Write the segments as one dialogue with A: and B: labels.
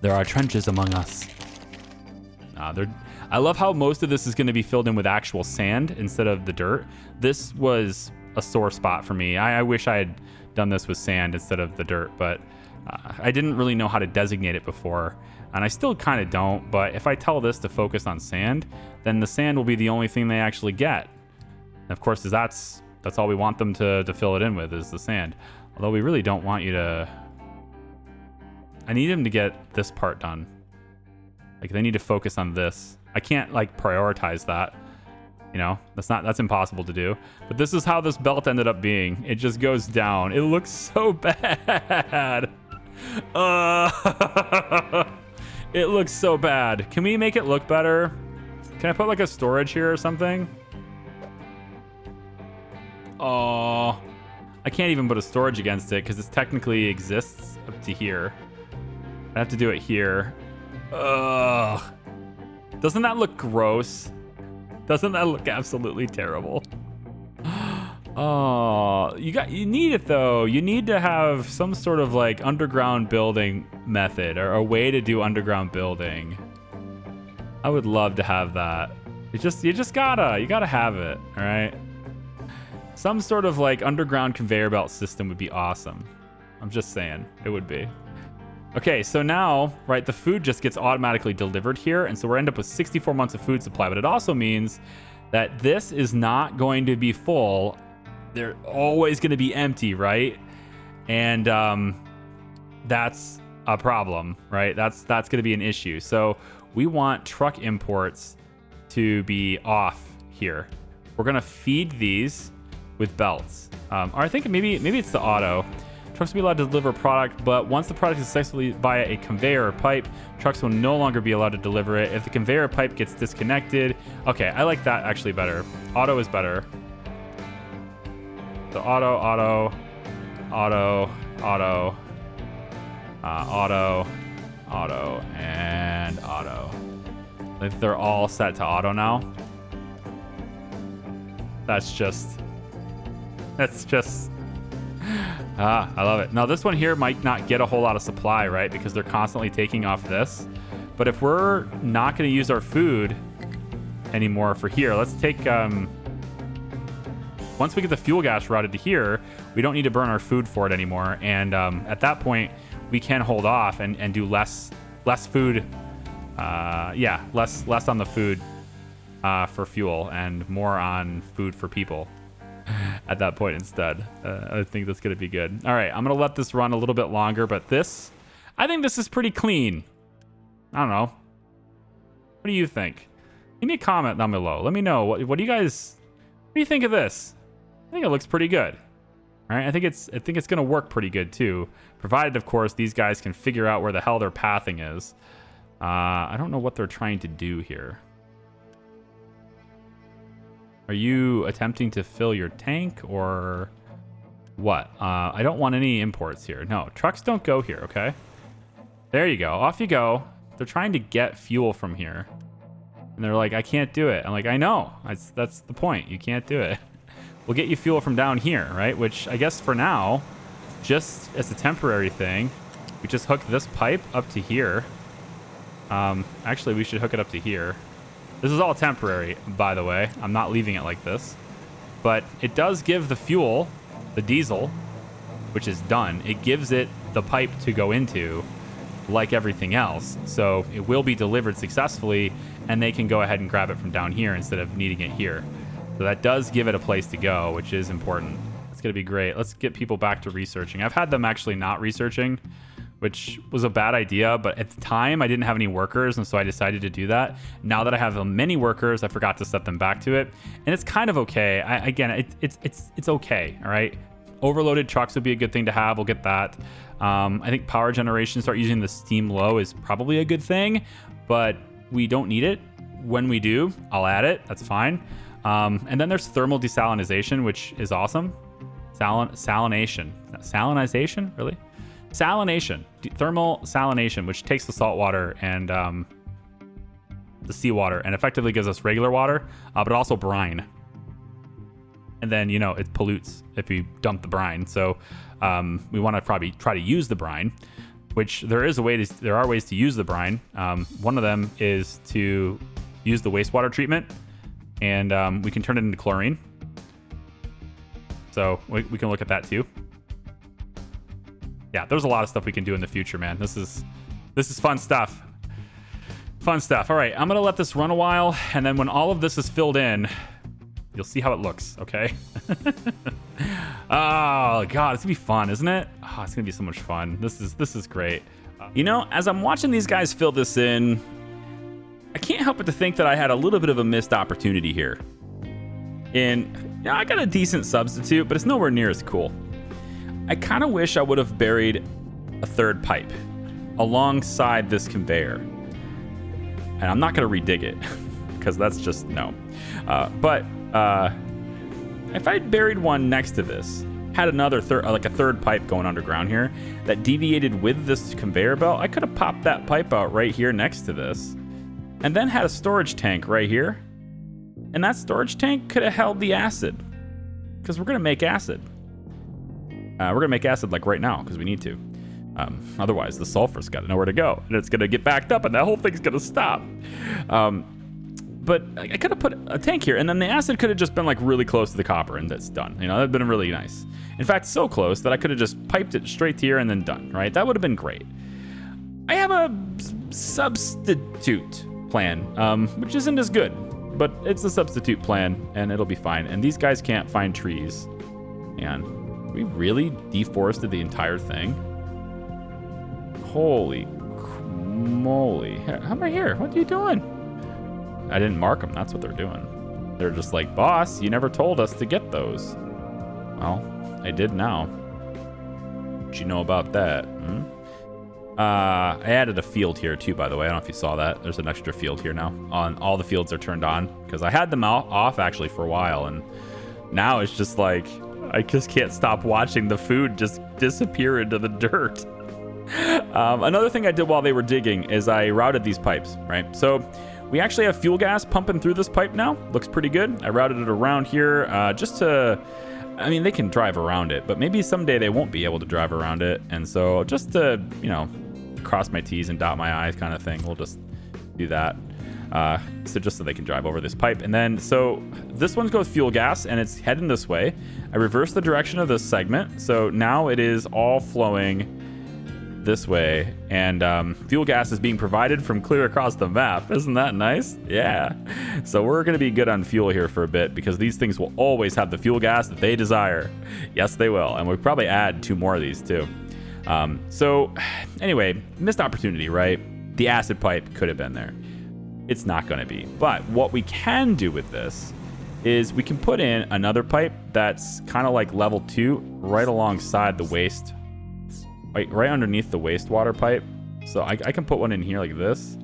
A: There are trenches among us. I love how most of this is going to be filled in with actual sand instead of the dirt. This was a sore spot for me. I wish I had done this with sand instead of the dirt, but I didn't really know how to designate it before, and I still kind of don't. But if I tell this to focus on sand, then the sand will be the only thing they actually get. And of course, that's all we want them to fill it in with, is the sand. Although we really don't want you to... I need them to get this part done. Like, they need to focus on this. I can't, like, prioritize that. You know, that's impossible to do. But this is how this belt ended up being. It just goes down. It looks so bad. It looks so bad. Can we make it look better? Can I put like a storage here or something? Oh, I can't even put a storage against it because it technically exists up to here. I have to do it here. Ugh. Doesn't that look gross? Doesn't that look absolutely terrible? Oh, you need it though. You need to have some sort of like underground building method or a way to do underground building. I would love to have that. You just gotta have it, all right? Some sort of like underground conveyor belt system would be awesome. I'm just saying, it would be. Okay, so now, right, the food just gets automatically delivered here, and so we're end up with 64 months of food supply, but it also means that this is not going to be full. They're always going to be empty, right? And that's a problem, right? That's going to be an issue. So we want truck imports to be off here. We're going to feed these with belts. Or I think maybe it's the auto. Trucks will be allowed to deliver product, but once the product is successfully via a conveyor or pipe, trucks will no longer be allowed to deliver it. If the conveyor pipe gets disconnected... Okay, I like that actually better. Auto is better. So auto, and auto. If they're all set to auto now. That's just... I love it. Now this one here might not get a whole lot of supply, right? Because they're constantly taking off this. But if we're not going to use our food anymore for here, let's take... Once we get the fuel gas routed to here, we don't need to burn our food for it anymore. And at that point, we can hold off and do less food. Less on the food for fuel and more on food for people. At that point instead. I think that's going to be good. All right, I'm going to let this run a little bit longer, but I think this is pretty clean. I don't know. What do you think? Leave me a comment down below. Let me know. What do you think of this? I think it looks pretty good. All right, I think it's going to work pretty good too, provided of course these guys can figure out where the hell their pathing is. I don't know what they're trying to do here. Are you attempting to fill your tank or what? I don't want any imports here. No, trucks don't go here, okay? There you go. Off you go. They're trying to get fuel from here. And they're like, I can't do it. I'm like, I know. That's the point. You can't do it. We'll get you fuel from down here, right? Which I guess for now, just as a temporary thing, we just hook this pipe up to here. Actually, we should hook it up to here. This is all temporary, by the way. I'm not leaving it like this. But it does give the fuel, the diesel, which is done. It gives it the pipe to go into, like everything else. So it will be delivered successfully, and they can go ahead and grab it from down here instead of needing it here. So that does give it a place to go, which is important. It's going to be great. Let's get people back to researching. I've had them actually not researching, which was a bad idea, but at the time I didn't have any workers, and so I decided to do that. Now that I have many workers, I forgot to set them back to it, and it's kind of okay. It's okay, all right? Overloaded trucks would be a good thing to have. We'll get that. I think power generation, start using the steam low is probably a good thing, but we don't need it. When we do, I'll add it. That's fine. And then there's thermal desalinization, which is awesome. Salination. Salinization? Really? Salination, thermal salination, which takes the salt water and the seawater and effectively gives us regular water, but also brine. And then, it pollutes if we dump the brine. So we want to probably try to use the brine. which there are ways to use the brine. One of them is to use the wastewater treatment, and we can turn it into chlorine. So we can look at that too. Yeah, there's a lot of stuff we can do in the future, man. This is fun stuff. Fun stuff. All right, I'm gonna let this run a while, and then when all of this is filled in, you'll see how it looks, okay? Oh God, it's gonna be fun, isn't it? Oh, it's gonna be so much fun. This is great. You know, as I'm watching these guys fill this in, I can't help but to think that I had a little bit of a missed opportunity here. And I got a decent substitute, but it's nowhere near as cool. I kind of wish I would have buried a third pipe alongside this conveyor. And I'm not going to redig it because that's just no. But if I'd buried one next to this, had another third pipe going underground here that deviated with this conveyor belt, I could have popped that pipe out right here next to this and then had a storage tank right here. And that storage tank could have held the acid because we're going to make acid. We're going to make acid like right now because we need to. Otherwise, the sulfur's got nowhere to go and it's going to get backed up and that whole thing's going to stop. But I could have put a tank here and then the acid could have just been like really close to the copper and that's done. You know, that'd been really nice. In fact, so close that I could have just piped it straight to here and then done, right? That would have been great. I have a substitute plan, which isn't as good, but it's a substitute plan and it'll be fine. And these guys can't find trees. And we really deforested the entire thing. Holy moly. How am I here? What are you doing? I didn't mark them. That's what they're doing. They're just like, boss, you never told us to get those. Well, I did now. What you know about that? I added a field here too, by the way. I don't know if you saw that. There's an extra field here now. All the fields are turned on because I had them off actually for a while. And now it's just like, I just can't stop watching the food just disappear into the dirt. Another thing I did while they were digging is I routed these pipes, right? So we actually have fuel gas pumping through this pipe now. Looks pretty good. I routed it around here just to, I mean, they can drive around it, but maybe someday they won't be able to drive around it. And so just to, you know, cross my T's and dot my I's kind of thing, we'll just do that. So just so they can drive over this pipe. And then, so this one goes fuel gas and it's heading this way. I reversed the direction of this segment. So now it is all flowing this way. And fuel gas is being provided from clear across the map. Isn't that nice? Yeah. So we're going to be good on fuel here for a bit because these things will always have the fuel gas that they desire. Yes, they will. And we'll probably add 2 more of these too. So anyway, missed opportunity, right? The acid pipe could have been there. It's not going to be. But what we can do with this is we can put in another pipe that's kind of like level 2 right alongside the waste, right underneath the wastewater pipe. So I can put one in here like this.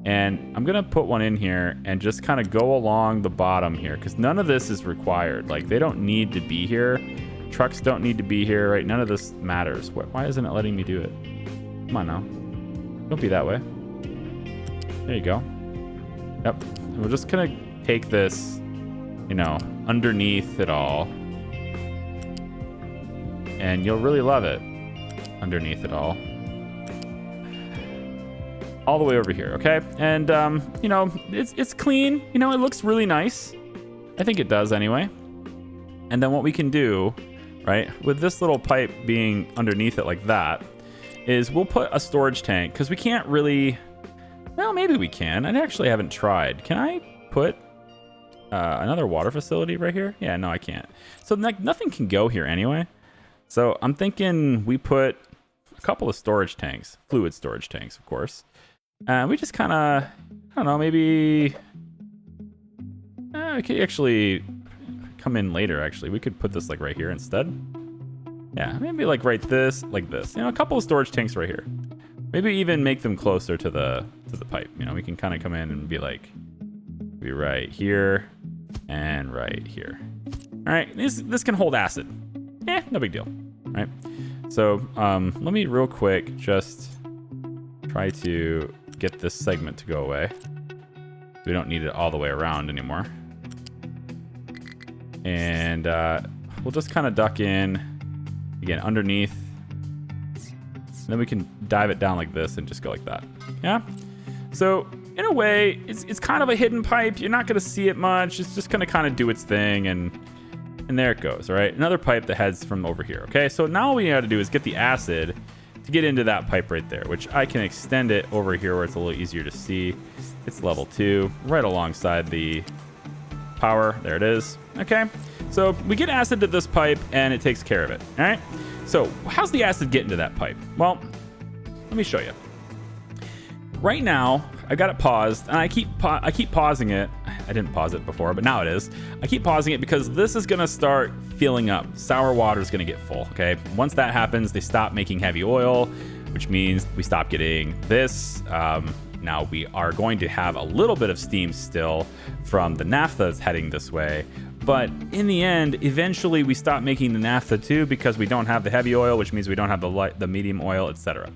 A: And I'm going to put one in here and just kind of go along the bottom here because none of this is required. Like they don't need to be here. Trucks don't need to be here, right? None of this matters. Why isn't it letting me do it? Come on now. Don't be that way. There you go. Yep. And we're just gonna take this, you know, underneath it all. And you'll really love it. Underneath it all. All the way over here, okay? And, you know, it's clean. You know, it looks really nice. I think it does anyway. And then what we can do, right, with this little pipe being underneath it like that, is we'll put a storage tank, because we can't really... Well, maybe we can. I actually haven't tried. Can I put another water facility right here? Yeah, no, I can't. So like, nothing can go here anyway. So I'm thinking we put a couple of storage tanks, fluid storage tanks, of course. We just kind of, I don't know, maybe... we could actually come in later, actually. We could put this like right here instead. Yeah, maybe like right this, like this. You know, a couple of storage tanks right here. Maybe even make them closer to the pipe. You know, we can kind of come in and be like, be right here and right here. All right, this can hold acid. No big deal. All right. So let me real quick just try to get this segment to go away. We don't need it all the way around anymore. And we'll just kind of duck in again underneath Then we can dive it down like this and just go like that. Yeah. So in a way, it's kind of a hidden pipe. You're not going to see it much. It's just going to kind of do its thing, and there it goes. All right, another pipe that heads from over here. Okay, so now all we got to do is get the acid to get into that pipe right there, which I can extend it over here where it's a little easier to see. It's level 2, right alongside the power. There it is. Okay, so we get acid to this pipe, and it takes care of it. All right, so how's the acid get into that pipe? Well, let me show you. Right now, I got it paused, and I keep pausing it. I didn't pause it before, but now it is. I keep pausing it because this is going to start filling up. Sour water is going to get full, okay? Once that happens, they stop making heavy oil, which means we stop getting this. Now we are going to have a little bit of steam still from the naphtha that's heading this way. But in the end, eventually we stop making the naphtha too because we don't have the heavy oil, which means we don't have the medium oil, etc.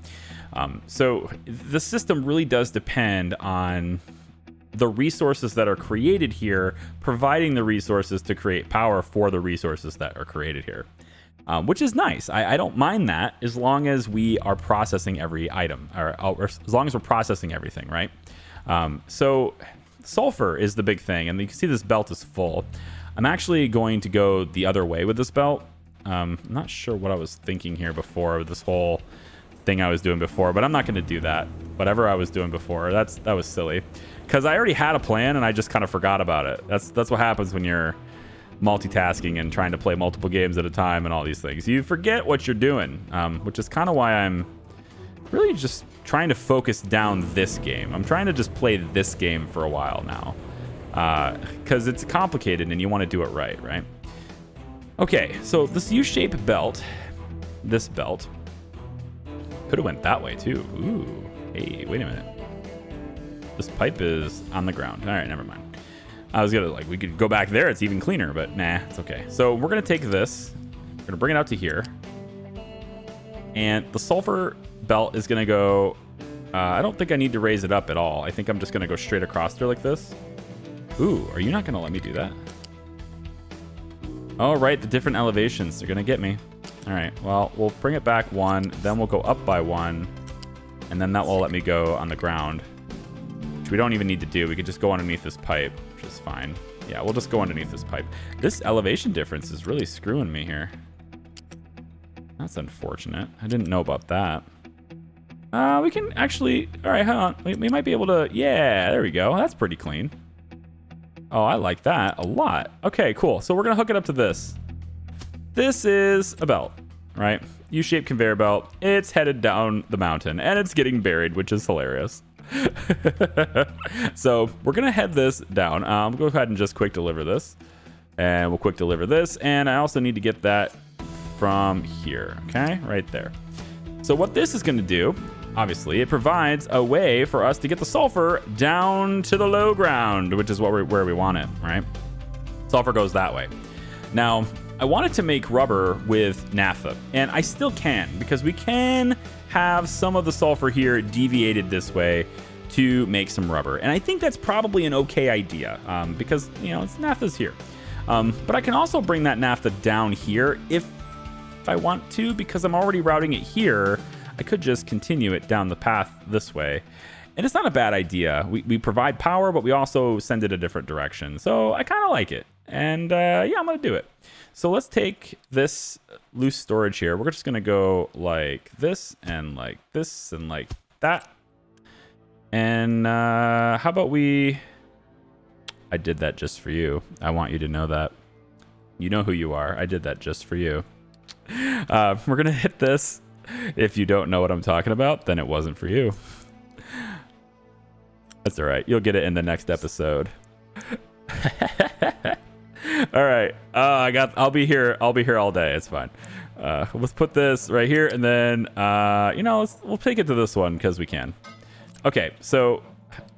A: So the system really does depend on the resources that are created here, providing the resources to create power for the resources that are created here, which is nice. I don't mind that as long as we are processing every item, or as long as we're processing everything, right? So sulfur is the big thing, and you can see this belt is full. I'm actually going to go the other way with this belt. I'm not sure what I was thinking here before with this whole thing I was doing before, but I'm not going to do that. Whatever I was doing before, that was silly, because I already had a plan and I just kind of forgot about it. That's what happens when you're multitasking and trying to play multiple games at a time and all these things. You forget what you're doing, which is kind of why I'm really just trying to focus down this game. I'm trying to just play this game for a while now, because it's complicated and you want to do it right? Okay, so this U-shaped belt, this belt, could have went that way too. Ooh, hey, wait a minute. This pipe is on the ground. All right, never mind. I was gonna, we could go back there. It's even cleaner, but nah, it's okay. So we're gonna take this. We're gonna bring it out to here. And the sulfur belt is gonna go, I don't think I need to raise it up at all. I think I'm just gonna go straight across there like this. Ooh, are you not gonna let me do that? Oh, right, the different elevations are gonna get me. All right, well, we'll bring it back 1, then we'll go up by 1, and then that will let me go on the ground, which we don't even need to do. We could just go underneath this pipe, which is fine. Yeah, we'll just go underneath this pipe. This elevation difference is really screwing me here. That's unfortunate. I didn't know about that. We can actually, all right, hold on. We might be able to, yeah, there we go. That's pretty clean. Oh, I like that a lot. Okay, cool. So we're gonna hook it up to this. This is a belt, right? U-shaped conveyor belt. It's headed down the mountain and it's getting buried, which is hilarious. So we're gonna head this down. We'll go ahead and just quick deliver this, and we'll quick deliver this. And I also need to get that from here, okay? Right there. So what this is gonna do, obviously, it provides a way for us to get the sulfur down to the low ground, which is where we want it, right? Sulfur goes that way. Now, I wanted to make rubber with naphtha, and I still can, because we can have some of the sulfur here deviated this way to make some rubber. And I think that's probably an okay idea, because, you know, it's naphtha's here. But I can also bring that naphtha down here if I want to, because I'm already routing it here. I could just continue it down the path this way. And it's not a bad idea. We provide power, but we also send it a different direction. So I kind of like it. And yeah, I'm going to do it. So let's take this loose storage here. We're just going to go like this and like this and like that. And how about I did that just for you. I want you to know that. You know who you are. I did that just for you. We're going to hit this. If you don't know what I'm talking about, then it wasn't for you. That's all right. You'll get it in the next episode. All right. I'll be here all day. It's fine. Let's put this right here, and then we'll take it to this one because we can. Okay, so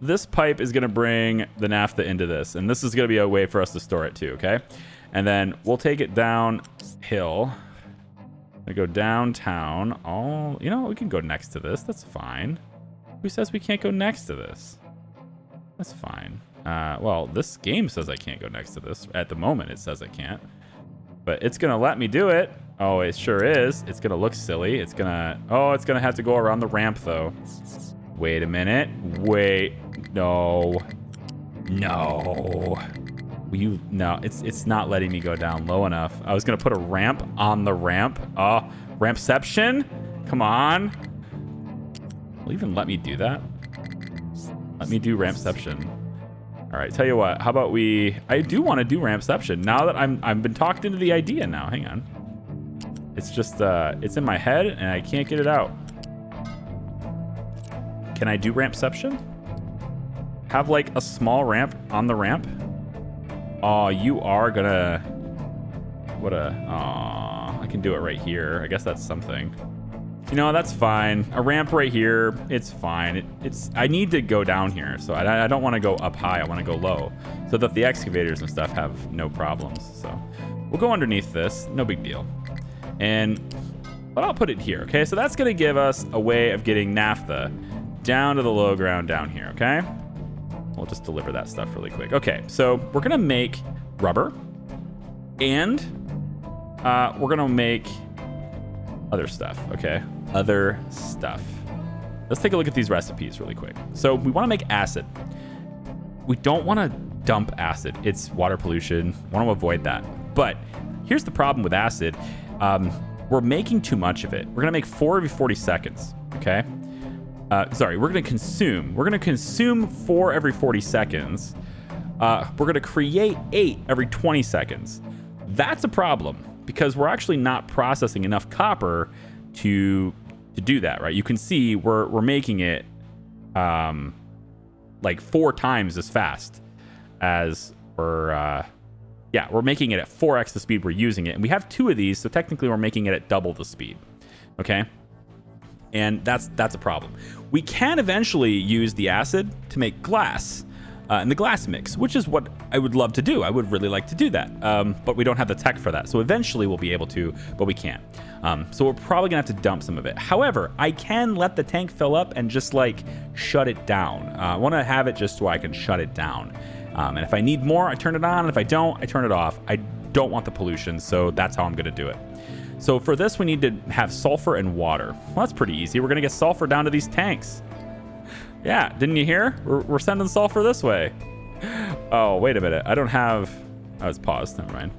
A: this pipe is gonna bring the naphtha into this, and this is gonna be a way for us to store it too. Okay, and then we'll take it downhill. We go downtown. We can go next to this. That's fine. Who says we can't go next to this? That's fine. Well, this game says I can't go next to this. At the moment, it says I can't. But it's going to let me do it. Oh, it sure is. It's gonna look silly. It's gonna have to go around the ramp though. Wait a minute. Wait. No. No. No, it's not letting me go down low enough. I was gonna put a ramp on the ramp. Oh, rampception? Come on. Will even let me do that? Let me do rampception. All right, tell you what. How about I do want to do rampception now that I've been talked into the idea now. Hang on. It's just it's in my head and I can't get it out. Can I do rampception? Have like a small ramp on the ramp? Oh, you are gonna... I can do it right here. I guess that's something. You know, that's fine. A ramp right here, it's fine. I need to go down here, so I don't want to go up high. I want to go low, so that the excavators and stuff have no problems. So we'll go underneath this. No big deal. But I'll put it here, okay? So that's gonna give us a way of getting naphtha down to the low ground down here, okay? We'll just deliver that stuff really quick. Okay, so we're gonna make rubber, and we're gonna make other stuff, okay? Other stuff. Let's take a look at these recipes really quick. So we wanna make acid. We don't wanna dump acid. It's water pollution. We wanna avoid that. But here's the problem with acid. We're making too much of it. We're gonna make 4 every 40 seconds, okay? Sorry, we're gonna consume 4 every 40 seconds. We're gonna create 8 every 20 seconds. That's a problem because we're actually not processing enough copper to do that, right? You can see we're making it like 4 times as fast as we're making it at 4x the speed we're using it. And we have 2 of these, so technically we're making it at double the speed, okay? And that's a problem. We can eventually use the acid to make glass in the glass mix, which is what I would love to do. I would really like to do that, but we don't have the tech for that. So eventually we'll be able to, but we can't. So we're probably gonna have to dump some of it. However, I can let the tank fill up and just like shut it down. I wanna have it just so I can shut it down. And if I need more, I turn it on. And if I don't, I turn it off. I don't want the pollution, so that's how I'm gonna do it. So for this, we need to have sulfur and water. Well, that's pretty easy. We're gonna get sulfur down to these tanks. Yeah, didn't you hear? We're sending sulfur this way. Oh, wait a minute. I don't have... Oh, it's paused. Never mind.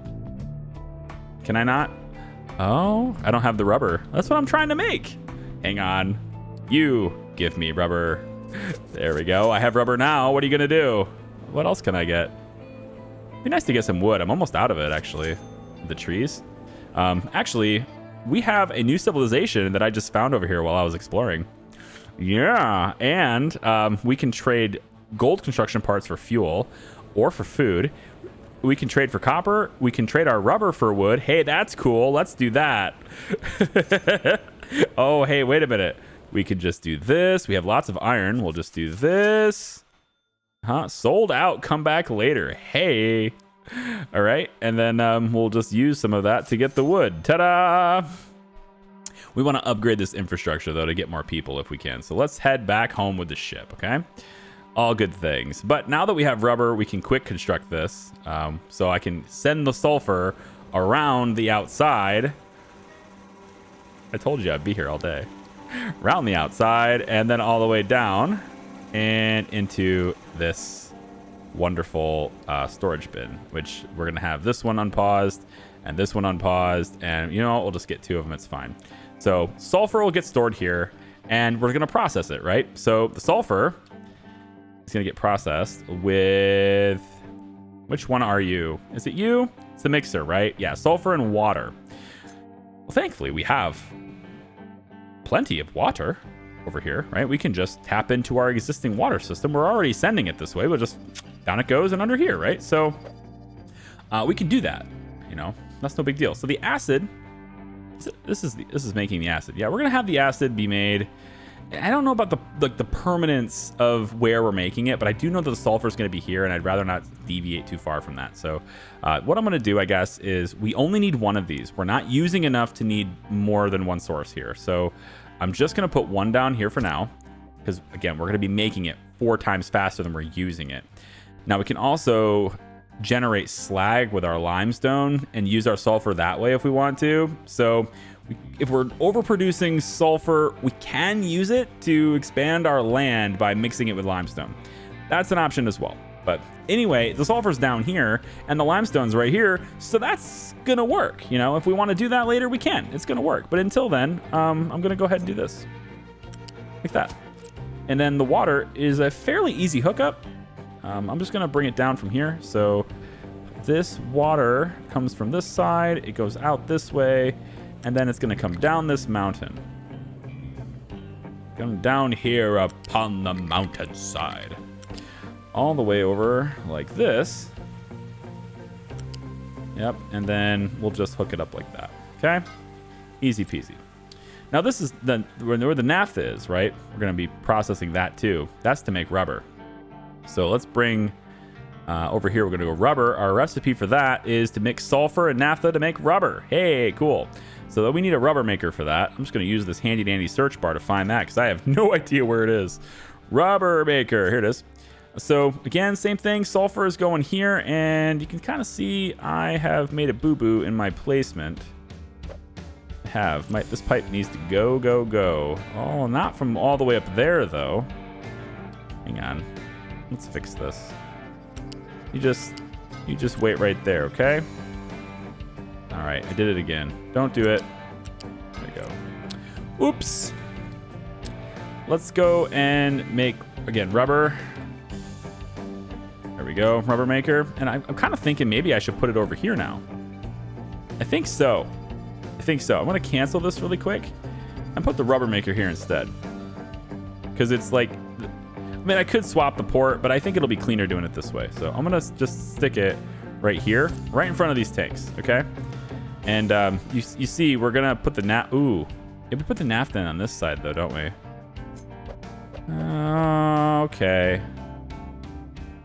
A: Can I not? Oh, I don't have the rubber. That's what I'm trying to make. Hang on. You give me rubber. There we go. I have rubber now. What are you gonna do? What else can I get? It'd be nice to get some wood. I'm almost out of it, actually. The trees. Actually, we have a new civilization that I just found over here while I was exploring. Yeah, and we can trade gold construction parts for fuel or for food. We can trade for copper. We can trade our rubber for wood. Hey, that's cool. Let's do that. Oh, hey, wait a minute. We could just do this. We have lots of iron. We'll just do this. Sold out. Come back later. Hey. All right, and then we'll just use some of that to get the wood. Ta-da! We want to upgrade this infrastructure, though, to get more people if we can. So let's head back home with the ship, okay? All good things. But now that we have rubber, we can quick construct this. So I can send the sulfur around the outside. I told you I'd be here all day. Around the outside, and then all the way down and into this wonderful storage bin, which we're gonna have this one unpaused and this one unpaused, and you know, we'll just get 2 of them. It's fine. So sulfur will get stored here, and we're gonna process it, right? So the sulfur is gonna get processed with, which one are you? Is it you? It's the mixer, right? Yeah, sulfur and water. Well, thankfully we have plenty of water over here, right? We can just tap into our existing water system. We're already sending it this way. We'll just down it goes and under here, right? So we can do that, you know, that's no big deal. So the acid, this is making the acid. Yeah, we're gonna have the acid be made. I don't know about the permanence of where we're making it, but I do know that the sulfur is gonna be here, and I'd rather not deviate too far from that. So what I'm gonna do, I guess, is we only need 1 of these. We're not using enough to need more than 1 source here. So I'm just gonna put 1 down here for now, because again, we're gonna be making it 4 times faster than we're using it. Now we can also generate slag with our limestone and use our sulfur that way if we want to. So if we're overproducing sulfur, we can use it to expand our land by mixing it with limestone. That's an option as well. But anyway, the sulfur's down here and the limestone's right here, so that's gonna work. You know, if we want to do that later, we can. It's gonna work. But until then, I'm gonna go ahead and do this like that. And then the water is a fairly easy hookup. I'm just gonna bring it down from here. So this water comes from this side, it goes out this way, and then it's gonna come down this mountain. Come down here upon the mountainside. All the way over like this. Yep, and then we'll just hook it up like that. Okay? Easy peasy. Now this is where the naphtha is, right? We're gonna be processing that too. That's to make rubber. So let's bring over here, we're gonna go rubber. Our recipe for that is to mix sulfur and naphtha to make rubber. Hey, cool. So we need a rubber maker for that. I'm just gonna use this handy dandy search bar to find that because I have no idea where it is. Rubber maker, here it is. So again, same thing, sulfur is going here, and you can kind of see I have made a boo-boo in my placement. This pipe needs to go. Oh, not from all the way up there though. Hang on, let's fix this. You just wait right there, okay? All right, I did it again. Don't do it. There we go. Oops. Let's go and make, again, rubber. There we go, rubber maker. And I'm kind of thinking maybe I should put it over here now. I think so. I'm gonna cancel this really quick and put the rubber maker here instead. Because it's like, I mean, I could swap the port, but I think it'll be cleaner doing it this way. So I'm gonna just stick it right here, right in front of these tanks, okay? And you see, we're gonna put the ooh, yeah, we put the naphtha on this side though, don't we? Okay.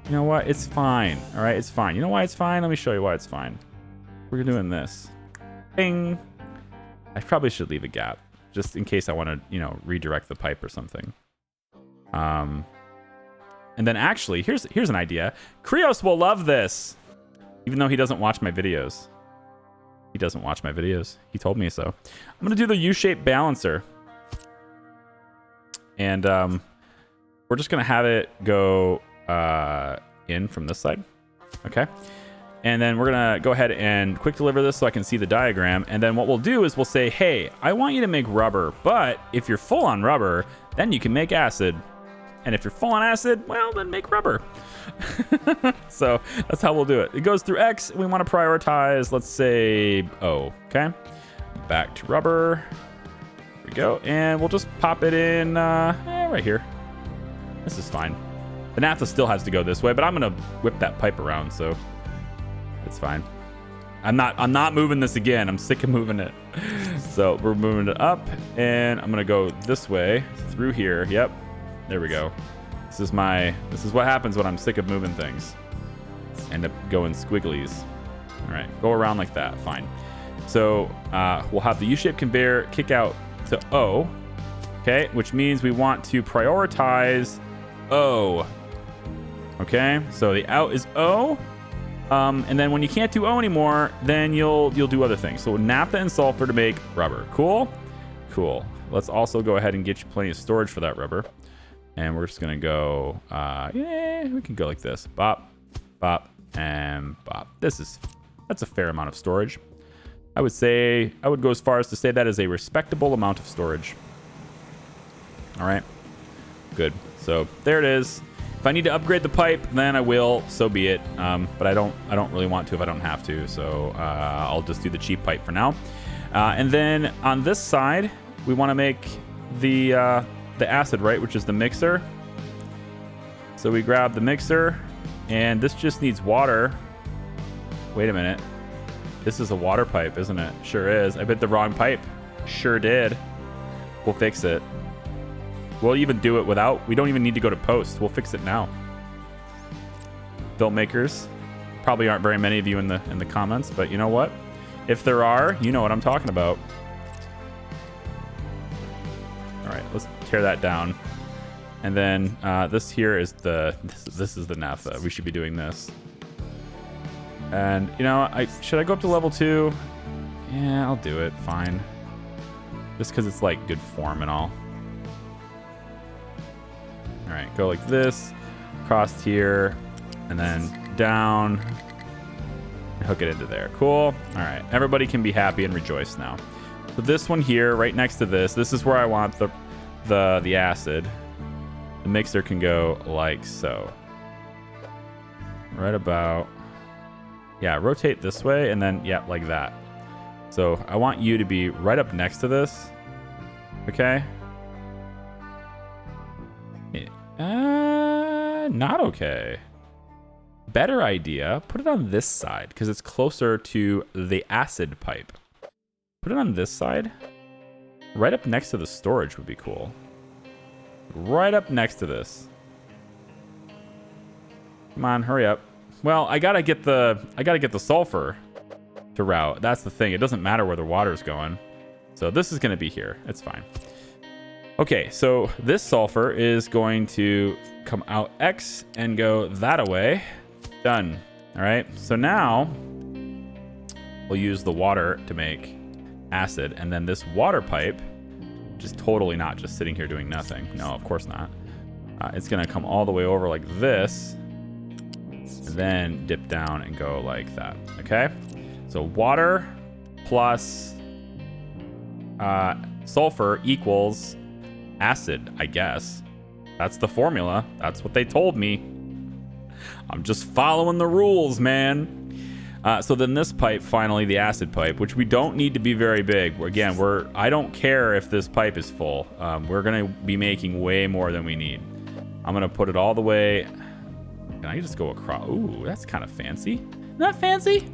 A: You know what? It's fine. All right, it's fine. You know why it's fine? Let me show you why it's fine. We're doing this. Bing. I probably should leave a gap just in case I want to, you know, redirect the pipe or something. And then actually, here's an idea. Krios will love this, even though he doesn't watch my videos. He doesn't watch my videos. He told me so. I'm gonna do the U-shaped balancer, and we're just gonna have it go in from this side. Okay. And then we're gonna go ahead and quick deliver this so I can see the diagram. And then what we'll do is we'll say, hey, I want you to make rubber, but if you're full on rubber, then you can make acid. And if you're full on acid, well, then make rubber. So that's how we'll do it. It goes through X. We want to prioritize, let's say O. Okay. Back to rubber. Here we go. And we'll just pop it in right here. This is fine. The naphtha still has to go this way, but I'm gonna whip that pipe around, so it's fine. I'm not moving this again. I'm sick of moving it. So we're moving it up, and I'm gonna go this way through here. Yep, there we go. This is what happens when I'm sick of moving things. End up going squigglies. All right, go around like that. Fine. So we'll have the U-shaped conveyor kick out to O. Okay, which means we want to prioritize O. Okay, so the out is O. And then when you can't do O anymore, then you'll do other things. So naphtha and sulfur to make rubber. Cool? Cool. Let's also go ahead and get you plenty of storage for that rubber. And we're just gonna go, yeah, we can go like this. Bop, bop, and bop. That's a fair amount of storage. I would go as far as to say that is a respectable amount of storage. All right, good. So there it is. If I need to upgrade the pipe, then I will. So be it. But I don't really want to if I don't have to. So I'll just do the cheap pipe for now. And then on this side, we want to make the acid, right, which is the mixer. So we grab the mixer, and this just needs water. Wait a minute. This is a water pipe, isn't it? Sure is. I bit the wrong pipe. Sure did. We'll fix it. We'll even do it without, we don't even need to go to post. We'll fix it now. Filmmakers. Probably aren't very many of you in the comments, but you know what? If there are, you know what I'm talking about. All right, let's tear that down. And then this here is this is the naphtha. We should be doing this. And, you know, should I go up to level 2? Yeah, I'll do it. Fine. Just because it's, like, good form and all. All right, go like this. Across here. And then down. And hook it into there. Cool. All right. Everybody can be happy and rejoice now. So this one here, right next to this is where I want the acid. The mixer can go like so. Right about... Yeah, rotate this way, and then, yeah, like that. So I want you to be right up next to this. Okay? Not okay. Better idea, put it on this side, because it's closer to the acid pipe. Put it on this side. Right up next to the storage would be cool. Right up next to this. Come on, hurry up. Well, I gotta get the sulfur to route. That's the thing. It doesn't matter where the water's going. So this is gonna be here. It's fine. Okay, so this sulfur is going to come out X and go that away. Done. All right. So now we'll use the water to make acid, and then this water pipe, which is totally not just sitting here doing nothing. No, of course not. It's gonna come all the way over like this, and then dip down and go like that. Okay. So water plus sulfur equals acid, I guess. That's the formula. That's what they told me. I'm just following the rules, man. So then this pipe, finally, the acid pipe, which we don't need to be very big. Again, I don't care if this pipe is full. We're gonna be making way more than we need. I'm gonna put it all the way. Can I just go across? Ooh, that's kind of fancy. Isn't that fancy?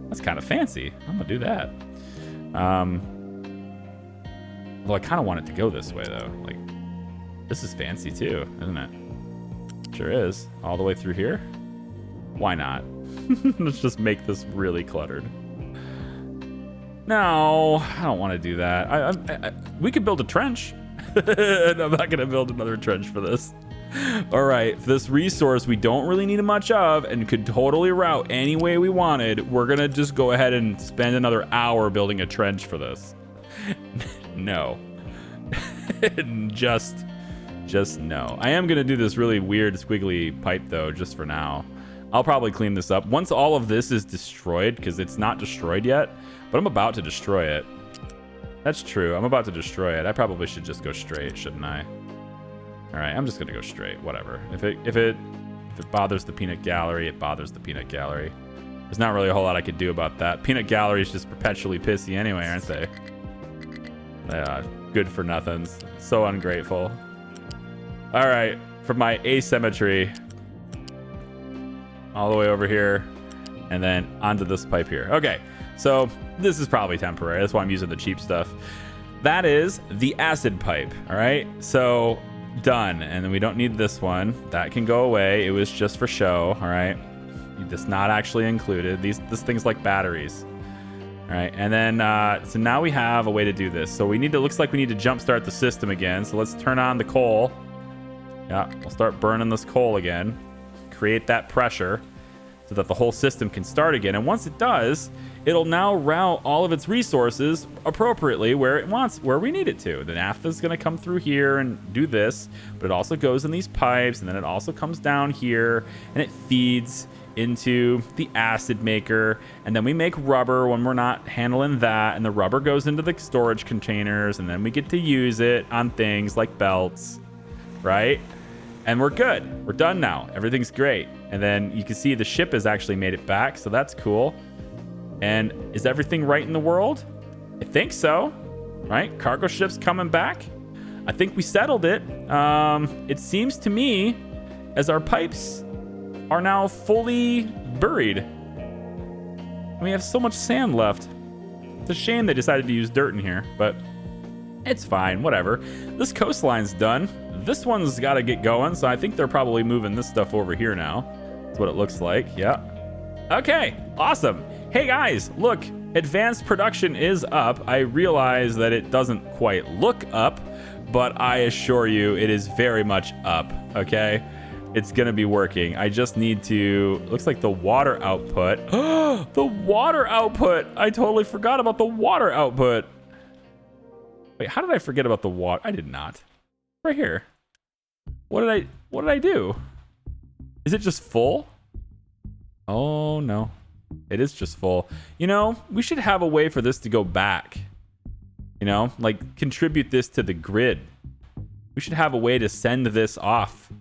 A: That's kind of fancy. I'm gonna do that. Well, I kind of want it to go this way, though. Like, this is fancy, too, isn't it? Sure is. All the way through here? Why not? Let's just make this really cluttered. No, I don't want to do that. We could build a trench. And I'm not going to build another trench for this. All right, this resource we don't really need much of and could totally route any way we wanted. We're going to just go ahead and spend another hour building a trench for this. No. just no. I am gonna do this really weird squiggly pipe though, just for now. I'll probably clean this up once all of this is destroyed, because it's not destroyed yet, but I'm about to destroy it. That's true. I'm about to destroy it. I probably should just go straight, shouldn't I? All right, I'm just gonna go straight. Whatever. If it bothers the peanut gallery, it bothers the peanut gallery. There's not really a whole lot I could do about that. Peanut gallery is just perpetually pissy anyway, aren't they? Good for nothings. So ungrateful. All right, from my asymmetry, all the way over here, and then onto this pipe here. Okay, so this is probably temporary. That's why I'm using the cheap stuff. That is the acid pipe. All right, so done. And then we don't need this one. That can go away. It was just for show. All right, it's not actually included. This thing's like batteries. All right, and then so now we have a way to do this. So looks like we need to jumpstart the system again. So let's turn on the coal. Yeah, we'll start burning this coal again. Create that pressure so that the whole system can start again. And once it does, it'll now route all of its resources appropriately where we need it to. The naphtha's gonna come through here and do this, but it also goes in these pipes, and then it also comes down here, and it feeds into the acid maker, and then we make rubber when we're not handling that, and the rubber goes into the storage containers, and then we get to use it on things like belts, right? And we're good. We're done now. Everything's great. And then you can see the ship has actually made it back, so that's cool. And is everything right in the world? I think so, right? Cargo ship's coming back. I think we settled it. It seems to me as our pipes are now fully buried. And we have so much sand left. It's a shame they decided to use dirt in here, but it's fine, whatever. This coastline's done. This one's got to get going, so I think they're probably moving this stuff over here now. That's what it looks like, yeah. Okay, awesome. Hey guys, look, advanced production is up. I realize that it doesn't quite look up, but I assure you it is very much up, okay? it's going to be working. I just need to, looks like the water output. The water output. I totally forgot about the water output. Wait, how did I forget about the water? I did not. Right here. What did I do? Is it just full? Oh no. It is just full. You know, we should have a way for this to go back. You know, like contribute this to the grid. We should have a way to send this off.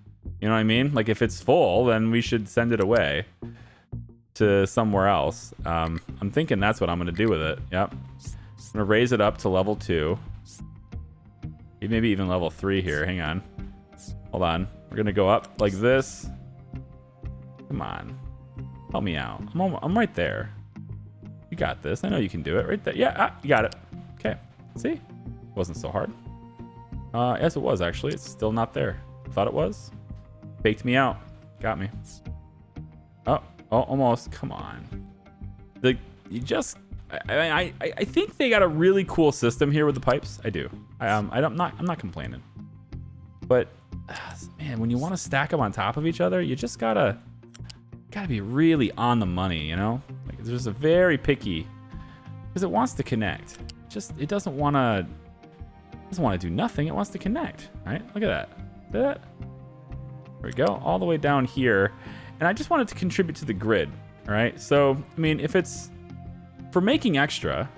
A: You know what I mean? Like if it's full, then we should send it away to somewhere else. I'm thinking that's what I'm going to do with it. Yep. I'm going to raise it up to level 2. Maybe even level 3 here. Hang on. Hold on. We're going to go up like this. Come on. Help me out. I'm right there. You got this. I know you can do it. Right there. Yeah, you got it. Okay. See? It wasn't so hard. Yes, it was actually. It's still not there. Thought it was. Faked me out. Got me. Oh, almost. Come on. I think they got a really cool system here with the pipes. I do. I'm not complaining. But man, when you want to stack them on top of each other, you just gotta be really on the money, you know? Like there's a very picky, because it wants to connect. It doesn't want to do nothing. It wants to connect, right? Look at that. See that? There we go, all the way down here. And I just wanted to contribute to the grid, all right? So, I mean, if it's for making extra,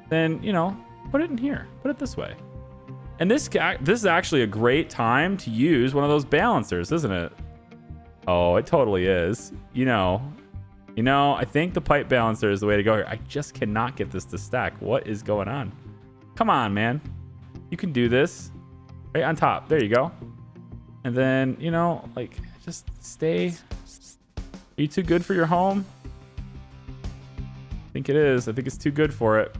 A: then, you know, put it in here. Put it this way. And this is actually a great time to use one of those balancers, isn't it? Oh, it totally is. You know, I think the pipe balancer is the way to go here. I just cannot get this to stack. What is going on? Come on, man. You can do this. Right on top. There you go. And then, you know, like, just stay. Are you too good for your home? I think it is. I think it's too good for it.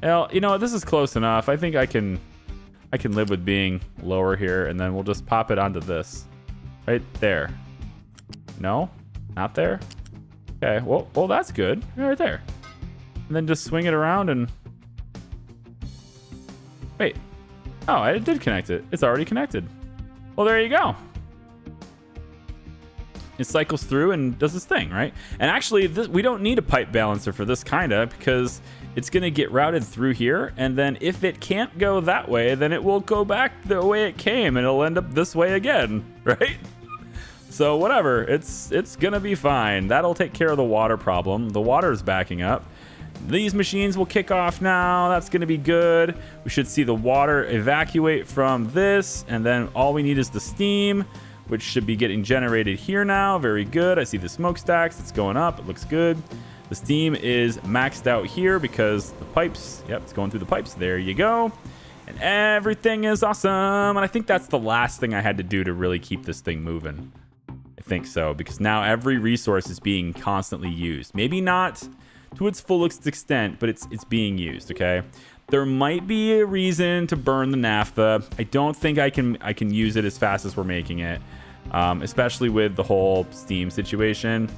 A: Well, you know, this is close enough. I think I can live with being lower here, and then we'll just pop it onto this. Right there. No? Not there? Okay, well, that's good. Right there. And then just swing it around and... Wait. Oh, I did connect it. It's already connected. Well, there you go. It cycles through and does its thing, right? And actually, we don't need a pipe balancer for this kinda, because it's gonna get routed through here, and then if it can't go that way, then it will go back the way it came, and it'll end up this way again, right? So whatever, it's gonna be fine. That'll take care of the water problem. The water is backing up. These machines will kick off now. That's gonna be good. We should see the water evacuate from this, and then all we need is the steam, which should be getting generated here now. Very good. I see the smokestacks. It's going up. It looks good. The steam is maxed out here because the pipes, yep, it's going through the pipes. There you go. And everything is awesome. And I think that's the last thing I had to do to really keep this thing moving. I think so, because now every resource is being constantly used. Maybe not to its fullest extent, but it's being used, okay? There might be a reason to burn the naphtha. I don't think I can use it as fast as we're making it, especially with the whole steam situation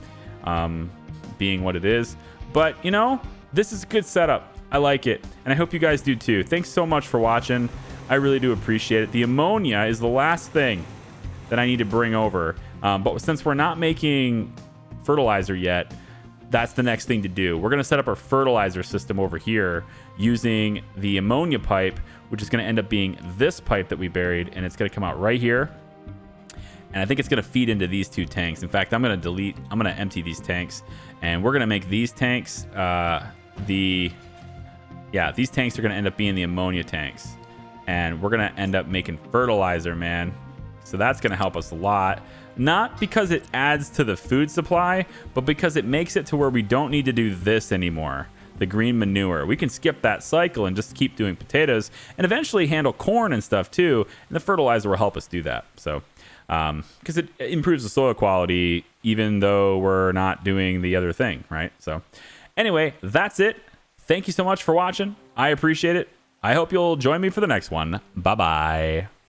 A: being what it is. But, you know, this is a good setup. I like it, and I hope you guys do too. Thanks so much for watching. I really do appreciate it. The ammonia is the last thing that I need to bring over. But since we're not making fertilizer yet, that's the next thing to do. We're going to set up our fertilizer system over here using the ammonia pipe, which is going to end up being this pipe that we buried, and it's going to come out right here. And I think it's going to feed into these two tanks. In fact, I'm going to empty these tanks, and we're going to make these tanks, these tanks are going to end up being the ammonia tanks. And we're going to end up making fertilizer, man. So that's going to help us a lot. Not because it adds to the food supply, but because it makes it to where we don't need to do this anymore. The green manure. We can skip that cycle and just keep doing potatoes and eventually handle corn and stuff too. And the fertilizer will help us do that. So, because it improves the soil quality, even though we're not doing the other thing, right? So anyway, that's it. Thank you so much for watching. I appreciate it. I hope you'll join me for the next one. Bye-bye.